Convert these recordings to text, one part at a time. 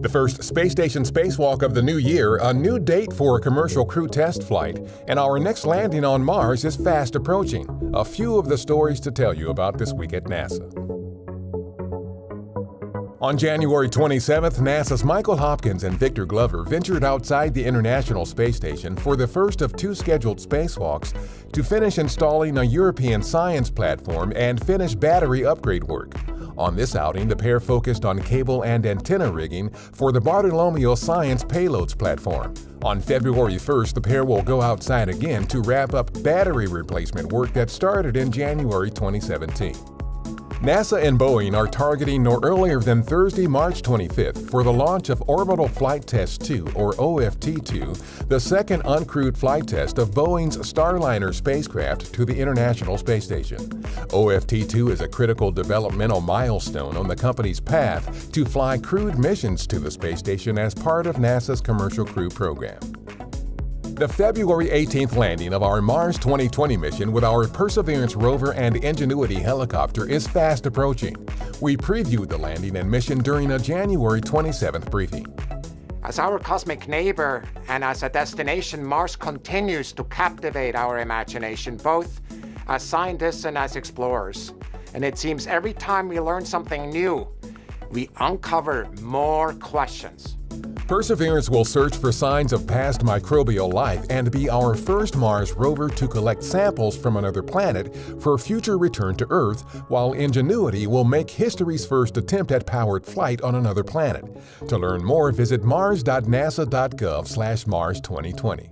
The first space station spacewalk of the new year, a new date for a commercial crew test flight, and our next landing on Mars is fast approaching. A few of the stories to tell you about this week at NASA. On January 27th, NASA's Michael Hopkins and Victor Glover ventured outside the International Space Station for the first of two scheduled spacewalks to finish installing a European science platform and finish battery upgrade work. On this outing, the pair focused on cable and antenna rigging for the Bartolomeo Science Payloads platform. On February 1st, the pair will go outside again to wrap up battery replacement work that started in January 2017. NASA and Boeing are targeting no earlier than Thursday, March 25th for the launch of Orbital Flight Test 2, or OFT-2, the second uncrewed flight test of Boeing's Starliner spacecraft to the International Space Station. OFT-2 is a critical developmental milestone on the company's path to fly crewed missions to the space station as part of NASA's Commercial Crew program. The February 18th landing of our Mars 2020 mission with our Perseverance rover and Ingenuity helicopter is fast approaching. We previewed the landing and mission during a January 27th briefing. As our cosmic neighbor and as a destination, Mars continues to captivate our imagination, both as scientists and as explorers. And it seems every time we learn something new, we uncover more questions. Perseverance will search for signs of past microbial life and be our first Mars rover to collect samples from another planet for future return to Earth, while Ingenuity will make history's first attempt at powered flight on another planet. To learn more, visit mars.nasa.gov/Mars2020.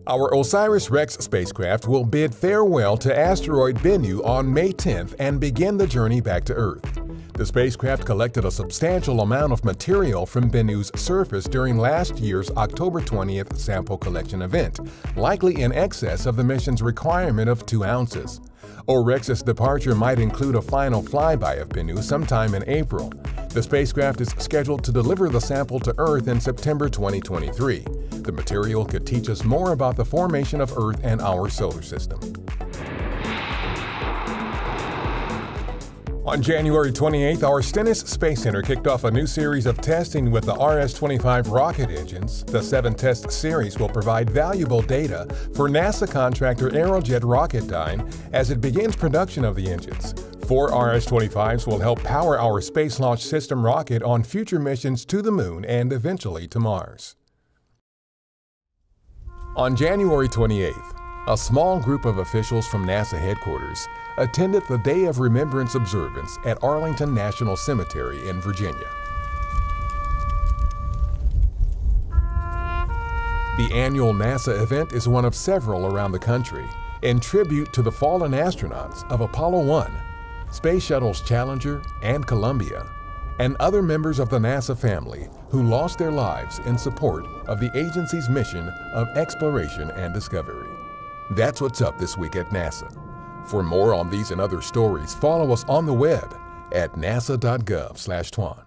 Our OSIRIS-REx spacecraft will bid farewell to asteroid Bennu on May 10th and begin the journey back to Earth. The spacecraft collected a substantial amount of material from Bennu's surface during last year's October 20th sample collection event, likely in excess of the mission's requirement of 2 ounces. OREX's departure might include a final flyby of Bennu sometime in April. The spacecraft is scheduled to deliver the sample to Earth in September 2023. The material could teach us more about the formation of Earth and our solar system. On January 28th, our Stennis Space Center kicked off a new series of testing with the RS-25 rocket engines. The 7-test series will provide valuable data for NASA contractor Aerojet Rocketdyne as it begins production of the engines. 4 RS-25s will help power our Space Launch System rocket on future missions to the Moon and eventually to Mars. On January 28th, a small group of officials from NASA headquarters attended the Day of Remembrance observance at Arlington National Cemetery in Virginia. The annual NASA event is one of several around the country in tribute to the fallen astronauts of Apollo 1, Space Shuttles Challenger and Columbia, and other members of the NASA family who lost their lives in support of the agency's mission of exploration and discovery. That's what's up this week at NASA. For more on these and other stories, follow us on the web at nasa.gov/twan.